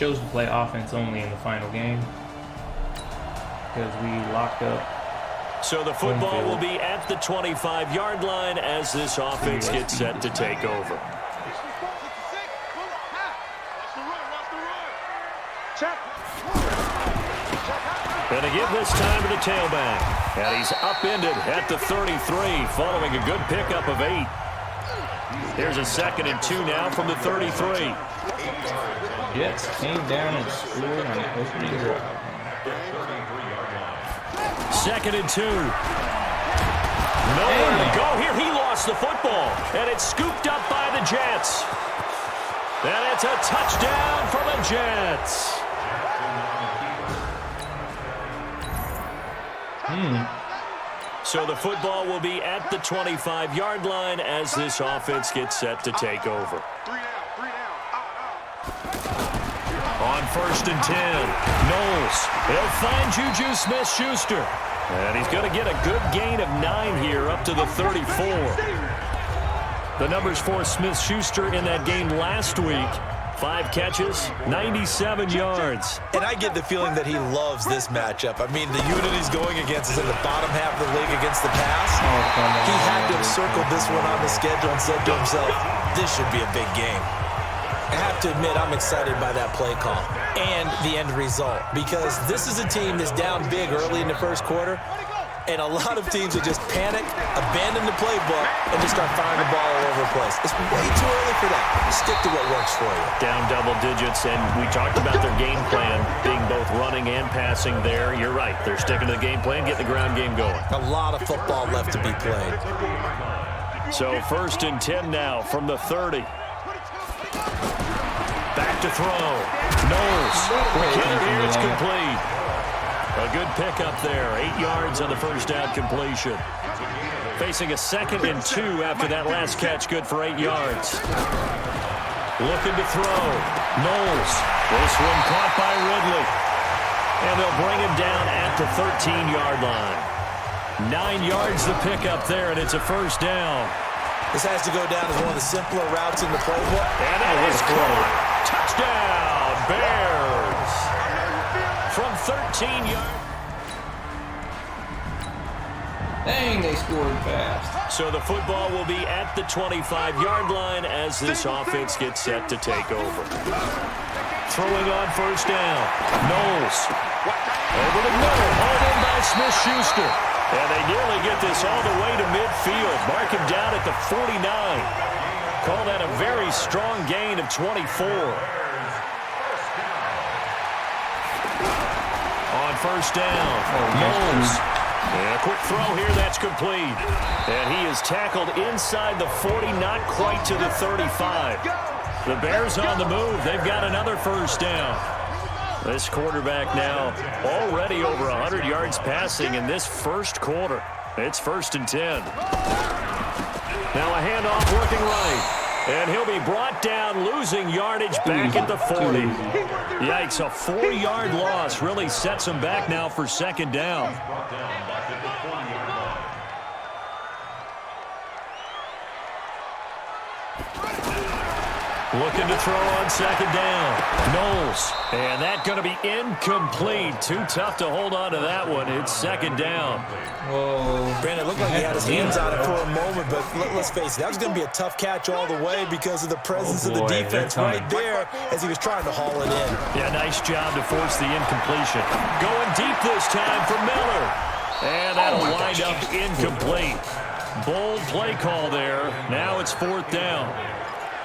chose to play offense only in the final game because we locked up. So the football will be at the 25-yard line as this offense gets set to take over. And to give this time to the tailback. And he's upended at the 33 following a good pickup of 8. Here's a 2nd and 2 now from the 33. Jets came down and scored on the opening drive. 2nd and 2. Nowhere to go here. He lost the football. And it's scooped up by the Jets. And it's a touchdown for the Jets. So the football will be at the 25-yard line as this offense gets set to take over. On 1st and 10, Knowles. He'll find Juju Smith-Schuster. And he's going to get a good gain of 9 here up to the 34. The numbers for Smith-Schuster in that game last week. 5 catches, 97 yards. And I get the feeling that he loves this matchup. I mean, the unit he's going against is in the bottom half of the league against the pass. He had to have circled this one on the schedule and said to himself, this should be a big game. I have to admit, I'm excited by that play call and the end result because this is a team that's down big early in the first quarter, and a lot of teams will just panic, abandon the playbook, and just start firing the ball all over the place. It's way too early for that. Stick to what works for you. Down double digits, and we talked about their game plan being both running and passing there. You're right. They're sticking to the game plan, getting the ground game going. A lot of football left to be played. So 1st and 10 now from the 30. Back to throw. Knowles. Here it's complete. A good pickup there. 8 yards on the first down completion. Facing a 2nd and 2 after that last catch. Good for 8 yards. Looking to throw. Knowles. This one caught by Ridley. And they'll bring him down at the 13-yard line. 9 yards to pick up there, and it's a first down. This has to go down as one of the simpler routes in the playbook. And it is caught. Touchdown, Bears. From 13 yards. Dang, they scored fast. So the football will be at the 25-yard line as this offense gets set to take over. Throwing on first down. Knowles. Over the middle. Hauled in by Smith-Schuster. And they nearly get this all the way to midfield. Mark him down at the 49. Call that a very strong gain of 24. On first down, Knowles. And a quick throw here, that's complete. And he is tackled inside the 40, not quite to the 35. The Bears on the move. They've got another first down. This quarterback now already over 100 yards passing in this first quarter. It's 1st and 10. Now a handoff working right. And he'll be brought down, losing yardage back at the 40. Yikes, a 4-yard loss really sets him back now for 2nd down. Looking to throw on 2nd down. Knowles. And that going to be incomplete. Too tough to hold on to that one. It's 2nd down. Whoa. Brandon, it looked like he had his hands on it for a moment, but let's face it, that was going to be a tough catch all the way because of the presence of the defense right there as he was trying to haul it in. Yeah, nice job to force the incompletion. Going deep this time for Miller. And that'll wind up incomplete. Bold play call there. Now it's 4th down.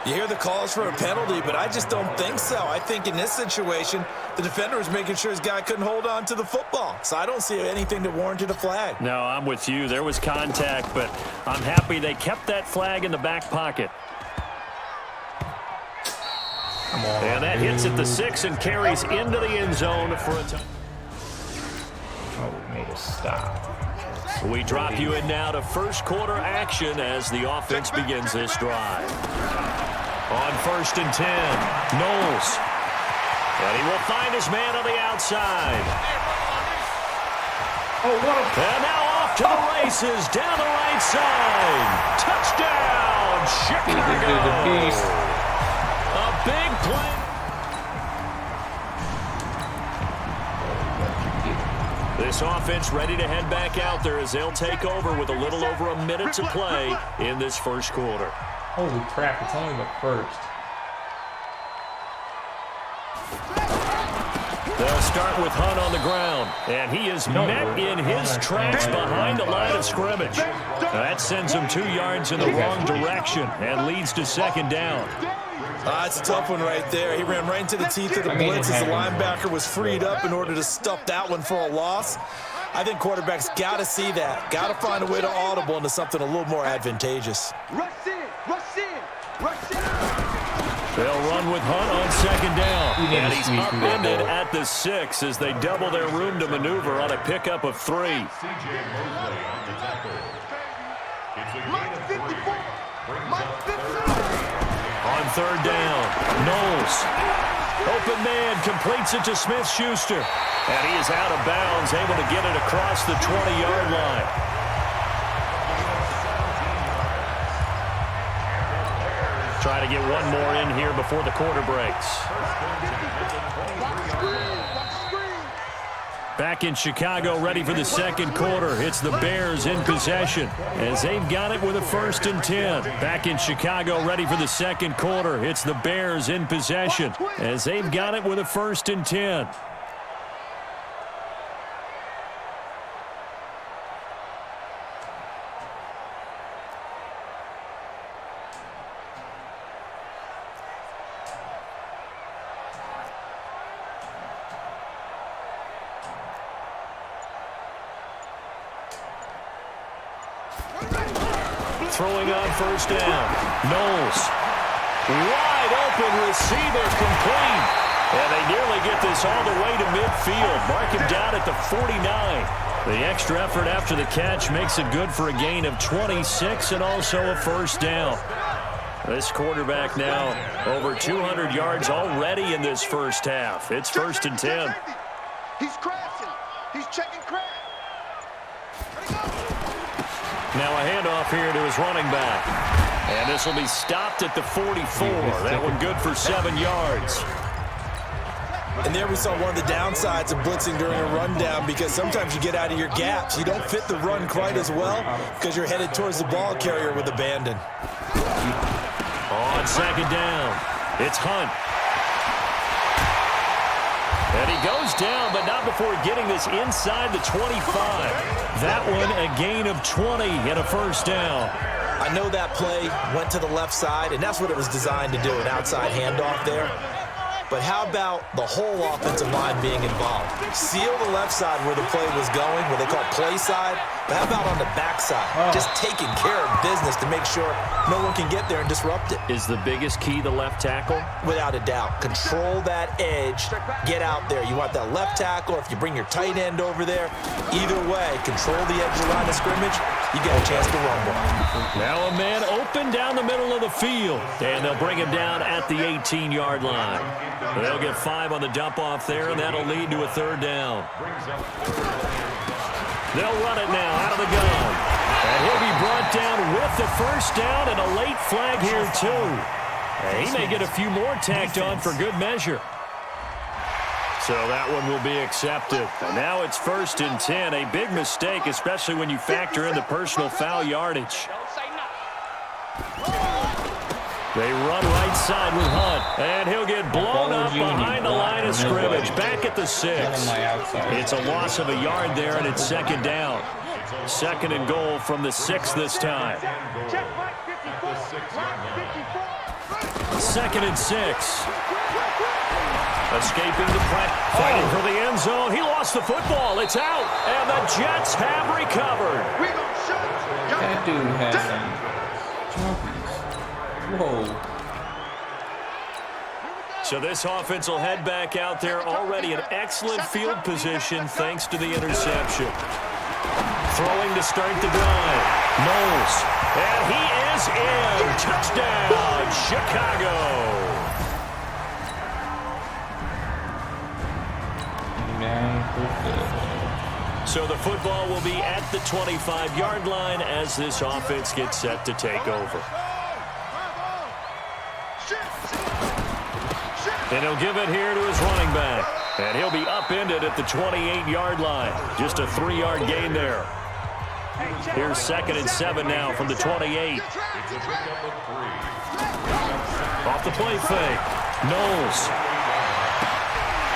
You hear the calls for a penalty, but I just don't think so. I think in this situation, the defender was making sure his guy couldn't hold on to the football. So I don't see anything that warranted a flag. No, I'm with you. There was contact, but I'm happy they kept that flag in the back pocket. Come on, and that hits at the 6 and carries into the end zone for a touchdown. Oh, we made a stop. We drop you in now to first quarter action as the offense begins this drive. On 1st and 10, Knowles. And he will find his man on the outside. Oh, what a... And now off to the races down the right side. Touchdown, Chicago. A big play. this offense ready to head back out there as they'll take over with a little over a minute to play in this first quarter. Holy crap, it's only the first. They'll start with Hunt on the ground, and he is met in his tracks behind the line of scrimmage. That sends him 2 yards in the wrong direction and leads to second down. It's a tough one right there. He ran right into the teeth of the blitz as the linebacker was freed up in order to stuff that one for a loss. I think quarterbacks got to see that. Got to find a way to audible into something a little more advantageous. Rush in, rush in, rush in. They'll run with Hunt on second down. And he's upended at the 6 as they double their room to maneuver on a pickup of 3. On third down, Knowles. Open man completes it to Smith-Schuster. And he is out of bounds, able to get it across the 20-yard line. Try to get one more in here before the quarter breaks. Back in Chicago, ready for the second quarter. It's the Bears in possession as they've got it with a 1st and 10. Back in Chicago, ready for the second quarter. It's the Bears in possession as they've got it with a 1st and 10. Throwing on first down. Knowles. Wide open receiver complete. And they nearly get this all the way to midfield. Mark him down at the 49. The extra effort after the catch makes it good for a gain of 26 and also a first down. This quarterback now over 200 yards already in this first half. It's 1st and 10. He's crashing. He's checking crash. Now a handoff here to his running back. And this will be stopped at the 44. That one good for 7 yards. And there we saw one of the downsides of blitzing during a rundown, because sometimes you get out of your gaps. You don't fit the run quite as well because you're headed towards the ball carrier with abandon. On second down, it's Hunt. And he goes down, but not before getting this inside the 25. That one a gain of 20 and a first down. I know that play went to the left side, and that's what it was designed to do, an outside handoff there. But how about the whole offensive line being involved? Seal the left side where the play was going, what they call play side. But how about on the back side? Just taking care of business to make sure no one can get there and disrupt it. Is the biggest key the left tackle? Without a doubt. Control that edge. Get out there. You want that left tackle. If you bring your tight end over there, either way, control the edge of the line of scrimmage. You get a chance to run one. Now a man open down the middle of the field. And they'll bring him down at the 18-yard line. They'll get 5 on the dump off there, and that'll lead to a third down. They'll run it now out of the gun. And he'll be brought down with the first down and a late flag here, too. And he may get a few more tacked on for good measure. So that one will be accepted. And now it's 1st and 10. A big mistake, especially when you factor in the personal foul yardage. They run right side with Hunt, and he'll get blown up behind the line of scrimmage, back at the 6. It's a loss of a yard there, and it's second down. Second and goal from the 6 this time. 2nd and 6. Escaping the press, fighting for the end zone. He lost the football. It's out, and the Jets have recovered. That dude has some jumpies. Whoa. So this offense will head back out there, already in excellent field position thanks to the interception. Throwing to start the drive. Knowles. And he is in. Touchdown, Chicago. So the football will be at the 25-yard line as this offense gets set to take over. And he'll give it here to his running back. And he'll be upended at the 28-yard line. Just a 3-yard gain there. Here's 2nd and 7 now from the 28. Off the play fake. Knowles.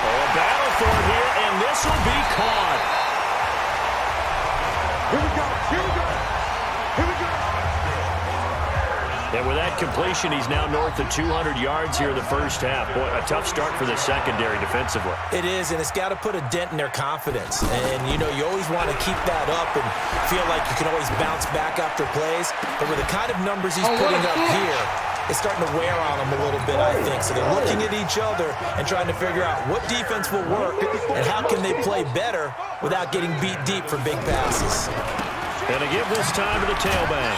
Oh, a battle for it here, and this will be caught. Here we go. Here we go. Here we go. And with that completion, he's now north of 200 yards here in the first half. Boy, a tough start for the secondary defensively. It is, and it's got to put a dent in their confidence. And, you know, you always want to keep that up and feel like you can always bounce back after plays. But with the kind of numbers he's putting up here, it's starting to wear on them a little bit, I think. So they're looking at each other and trying to figure out what defense will work and how can they play better without getting beat deep for big passes. And to give this time to the tailback.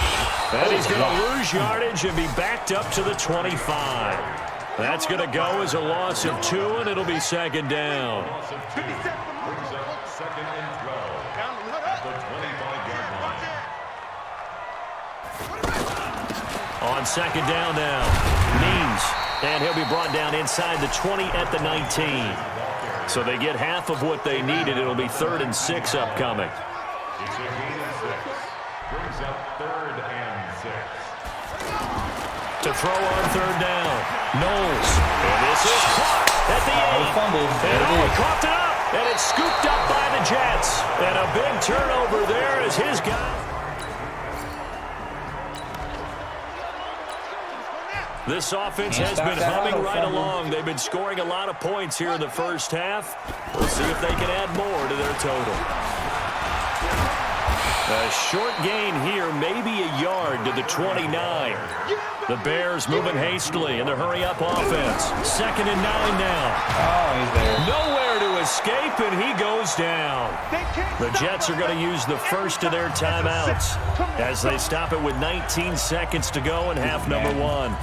And he's going to lose yardage and be backed up to the 25. That's going to go as a loss of 2, and it'll be 2nd down. On 2nd down now, Means. And he'll be brought down inside the 20 at the 19. So they get half of what they needed. It'll be 3rd and 6 upcoming. Brings up 3rd and 6. To throw on 3rd down. Knowles. And this is caught at the 8. And he coughed it up. And it's scooped up by the Jets. And a big turnover there as his guy. This offense has been humming right along. They've been scoring a lot of points here in the first half. We'll see if they can add more to their total. A short gain here, maybe a yard to the 29. The Bears moving hastily in the hurry-up offense. 2nd and 9 now. Oh, he's there. Nowhere to escape, and he goes down. The Jets are going to use the first of their timeouts as they stop it with 19 seconds to go in half number 1.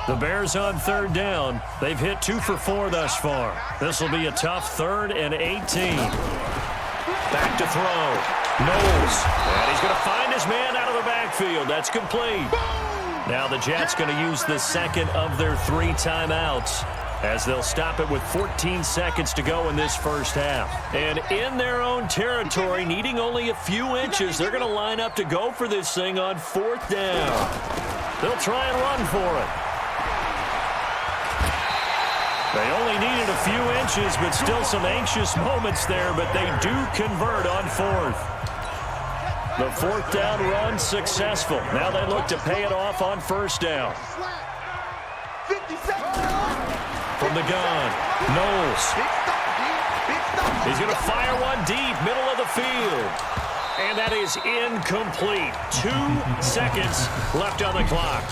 The Bears on 3rd down. They've hit 2 for 4 thus far. This will be a tough 3rd and 18. Back to throw. Knowles. And he's going to find his man out of the backfield. That's complete. Now the Jets going to use the second of their 3 timeouts as they'll stop it with 14 seconds to go in this first half. And in their own territory, needing only a few inches, they're going to line up to go for this thing on 4th down. They'll try and run for it. They only needed a few inches, but still some anxious moments there, but they do convert on 4th. The 4th down run successful. Now they look to pay it off on 1st down. From the gun, Knowles. He's going to fire one deep, middle of the field. And that is incomplete. 2 seconds left on the clock.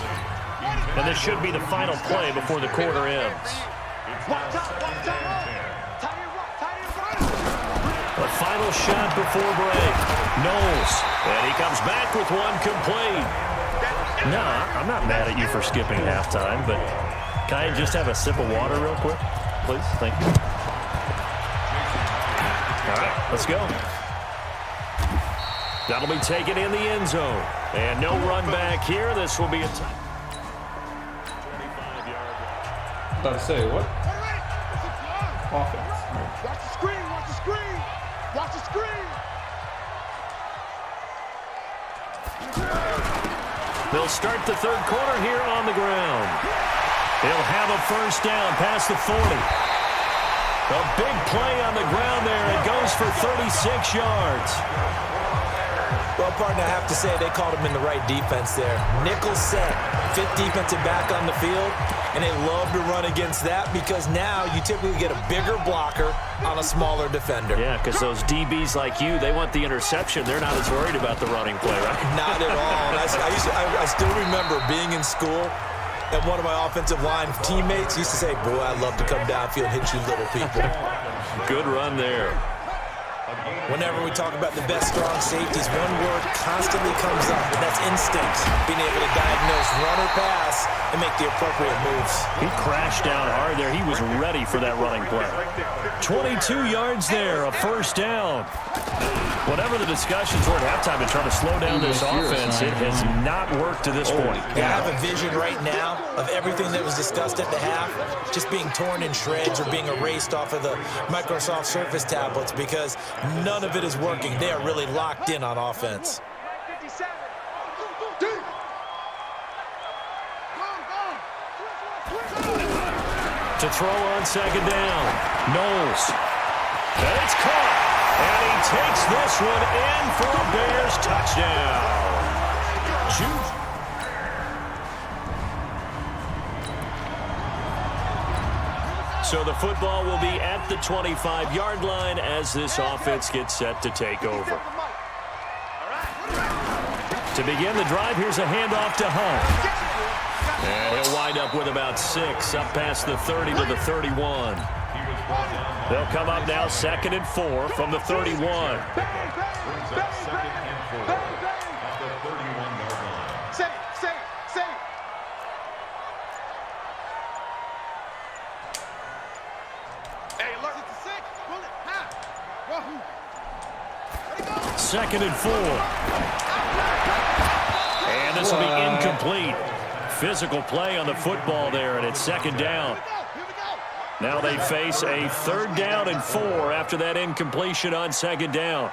And this should be the final play before the quarter ends. The final shot before break. Knowles. And he comes back with one complete. No, I'm not mad at you for skipping halftime, but can I just have a sip of water real quick? Please? Thank you. All right, let's go. That'll be taken in the end zone. And no run back here. This will be a 25-yard run. About to say, what? Offense. Watch the screen, watch the screen, watch the screen. They'll start the 3rd quarter here on the ground. He'll have a 1st down past the 40. A big play on the ground there. It goes for 36 yards. Well, partner, I have to say they called him in the right defense there. Nickel set, 5th defensive back on the field, and they love to run against that because now you typically get a bigger blocker on a smaller defender. Yeah, because those DBs like you, they want the interception. They're not as worried about the running play, right? Not at all. I still remember being in school, and one of my offensive line teammates used to say, boy, I'd love to come downfield and hit you little people. Good run there. Whenever we talk about the best strong safeties, one word constantly comes up, and that's instinct. Being able to diagnose run or pass and make the appropriate moves. He crashed down hard there. He was ready for that running play. 22 yards there, a first down. Whatever the discussions were at halftime to try to slow down this offense, it has not worked to this point. I have a vision right now of everything that was discussed at the half just being torn in shreds or being erased off of the Microsoft Surface tablets because none of it is working. They are really locked in on offense. To throw on second down, Knowles. And it's caught. And he takes this one in for a Bears touchdown. So the football will be at the 25-yard line as this offense gets set to take over. To begin the drive, here's a handoff to Hunt. And he'll wind up with about 6, up past the 30 to the 31. They'll come up now 2nd and 4 from the 31. Brings up 2nd and 4 at the 31-yard line. Say. Hey, look at the 6. Pull it. Ha. 2nd and 4. And this will be incomplete. Physical play on the football there, and it's 2nd down. Now they face a 3rd down and 4 after that incompletion on 2nd down.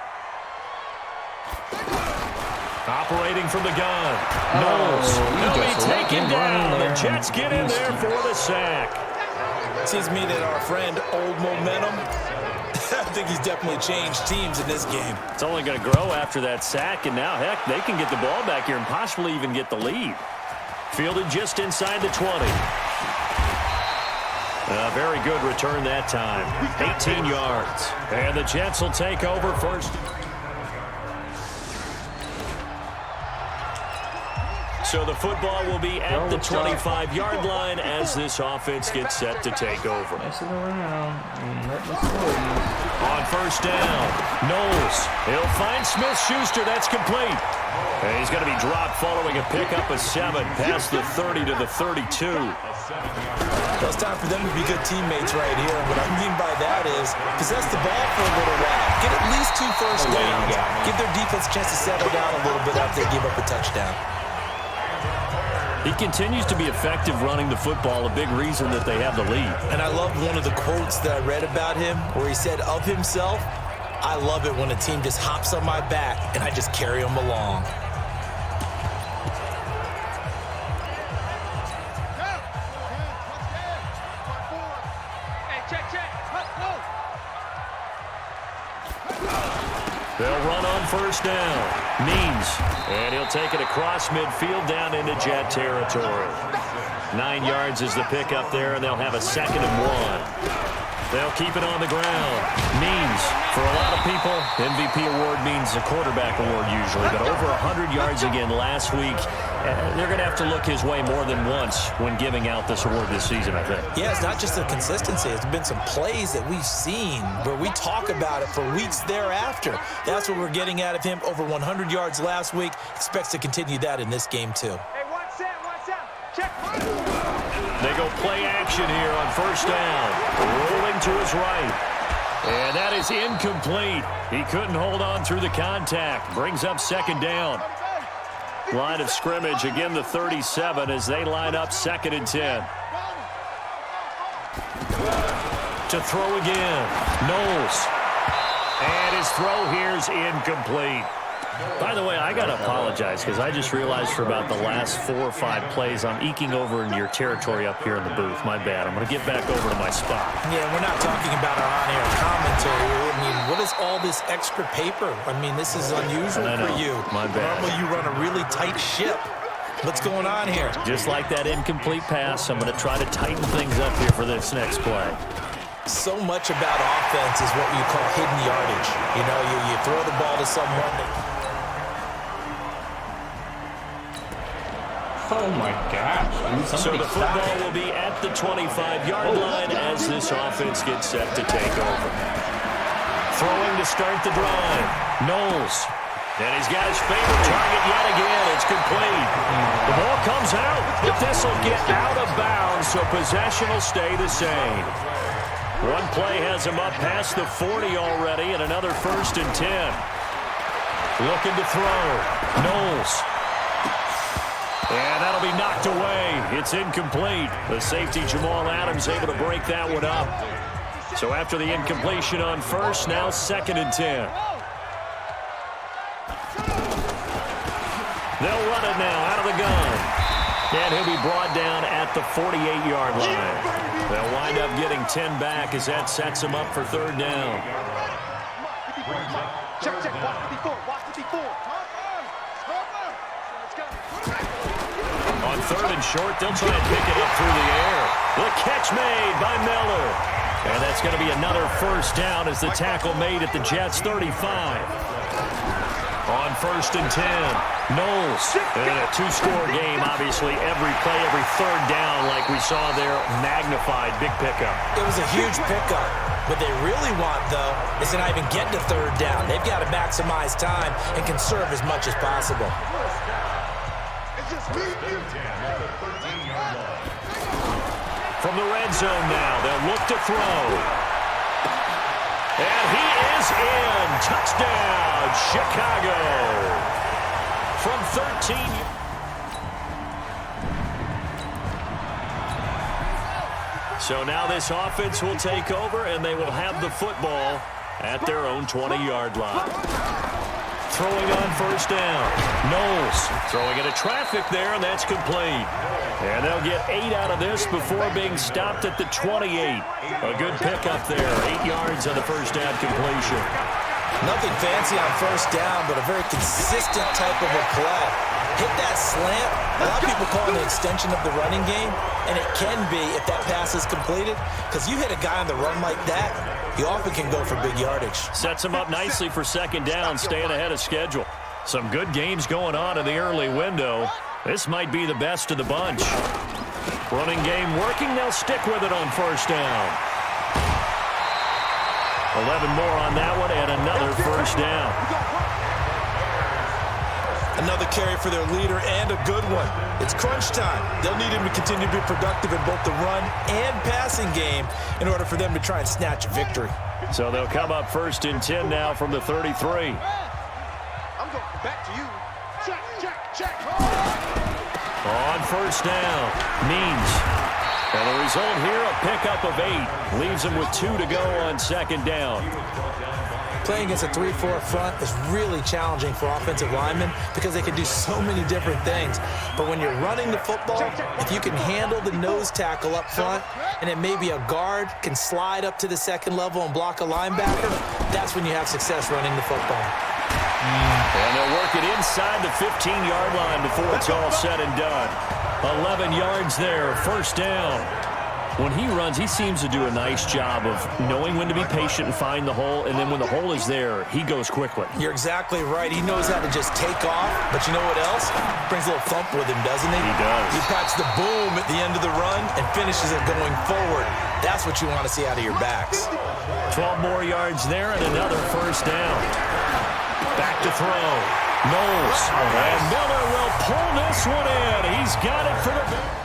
Operating from the gun. Knowles. He'll be taken down. The Jets get in there for the sack. Seems to me that our friend Old Momentum, I think he's definitely changed teams in this game. It's only going to grow after that sack, and now, heck, they can get the ball back here and possibly even get the lead. Fielded just inside the 20. A very good return that time. 18 yards. And the Jets will take over first. So the football will be at the 25-yard line as this offense gets set to take over. Messing around and let the stories. On first down, Knowles. He'll find Smith-Schuster. That's complete. And he's going to be dropped following a pickup of 7 past the 30 to the 32. Well, it's time for them to be good teammates right here. And what I mean by that is possess the ball for a little while. Get at least 2 first downs. Give their defense a chance to settle down a little bit after they give up a touchdown. He continues to be effective running the football, a big reason that they have the lead. And I love one of the quotes that I read about him where he said of himself, I love it when a team just hops on my back and I just carry them along. They'll run on first down. Means. And he'll take it across midfield down into Jet territory. 9 yards is the pickup there, and they'll have a 2nd and 1. They'll keep it on the ground. Means, for a lot of people, MVP award means a quarterback award usually, but over 100 yards again last week. They're going to have to look his way more than once when giving out this award this season, I think. Yeah, it's not just the consistency. It's been some plays that we've seen where we talk about it for weeks thereafter. That's what we're getting out of him. Over 100 yards last week. Expects to continue that in this game, too. Hey, watch out. Check. They go play action here on first down. Rolling to his right. And that is incomplete. He couldn't hold on through the contact. Brings up 2nd down. Line of scrimmage, again the 37 as they line up 2nd and 10. To throw again. Knowles. And his throw here is incomplete. By the way, I got to apologize because I just realized for about the last 4 or 5 plays I'm eking over into your territory up here in the booth. My bad. I'm going to get back over to my spot. Yeah, we're not talking about our on-air commentary. I mean, what is all this extra paper? I mean, this is unusual for you. My bad. Normally you run a really tight ship. What's going on here? Just like that incomplete pass, I'm going to try to tighten things up here for this next play. So much about offense is what you call hidden yardage. You know, you throw the ball to someone that... Oh my gosh. So the football will be at the 25-yard line as this offense gets set to take over. Throwing to start the drive. Knowles. And he's got his favorite target yet again. It's complete. The ball comes out, but this will get out of bounds, so possession will stay the same. One play has him up past the 40 already, and another 1st and 10. Looking to throw. Knowles. And that'll be knocked away. It's incomplete. The safety, Jamal Adams, able to break that one up. So after the incompletion on 1st, now 2nd and 10. They'll run it now out of the gun. And he'll be brought down at the 48-yard line. They'll wind up getting 10 back as that sets them up for 3rd down. Check, watch 54, watch 54. On 3rd and short, they'll try and pick it up through the air. The catch made by Miller. And that's going to be another 1st down as the tackle made at the Jets' 35. On 1st and 10, Knowles. And a 2-score game, obviously. Every play, every 3rd down, like we saw there, magnified. Big pickup. It was a huge pickup. What they really want, though, is to not even get to 3rd down. They've got to maximize time and conserve as much as possible. From the red zone now, they'll look to throw. And he is in. Touchdown, Chicago. From 13. So now this offense will take over, and they will have the football at their own 20-yard line. Throwing on 1st down. Knowles throwing into traffic there, and that's complete. And they'll get 8 out of this before being stopped at the 28. A good pickup there. 8 yards on the 1st down completion. Nothing fancy on 1st down, but a very consistent type of a play. Hit that slant. A lot of people call it an extension of the running game, and it can be if that pass is completed, because you hit a guy on the run like that, he often can go for big yardage. Sets him up nicely for 2nd down, staying ahead of schedule. Some good games going on in the early window. This might be the best of the bunch. Running game working. They'll stick with it on 1st down. 11 more on that one, and another 1st down. Another carry for their leader, and a good one. It's crunch time. They'll need him to continue to be productive in both the run and passing game in order for them to try and snatch a victory. So they'll come up 1st and 10 now from the 33. I'm going back to you. Check. On 1st down, Means. And the result here, a pickup of 8. Leaves them with 2 to go on 2nd down. Playing against a 3-4 front is really challenging for offensive linemen because they can do so many different things. But when you're running the football, if you can handle the nose tackle up front, and then maybe a guard can slide up to the 2nd level and block a linebacker, that's when you have success running the football. And they'll work it inside the 15-yard line before it's all said and done. 11 yards there, 1st down. When he runs, he seems to do a nice job of knowing when to be patient and find the hole, and then when the hole is there, he goes quickly. You're exactly right. He knows how to just take off, but you know what else? Brings a little thump with him, doesn't he? He does. He packs the boom at the end of the run and finishes it going forward. That's what you want to see out of your backs. 12 more yards there and another 1st down. Back to throw. Knowles. And Miller will pull this one in. He's got it for the...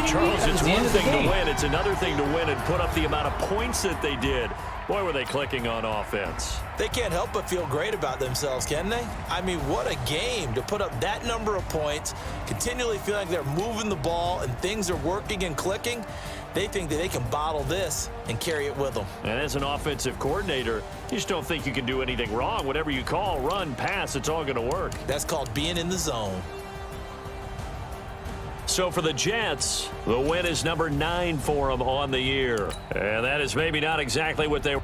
Charles, it's one thing to win. It's another thing to win and put up the amount of points that they did. Boy, were they clicking on offense. They can't help but feel great about themselves, can they? I mean, what a game to put up that number of points, continually feeling like they're moving the ball and things are working and clicking. They think that they can bottle this and carry it with them. And as an offensive coordinator, you just don't think you can do anything wrong. Whatever you call, run, pass, it's all going to work. That's called being in the zone. So for the Jets, the win is number 9 for them on the year. And that is maybe not exactly what they...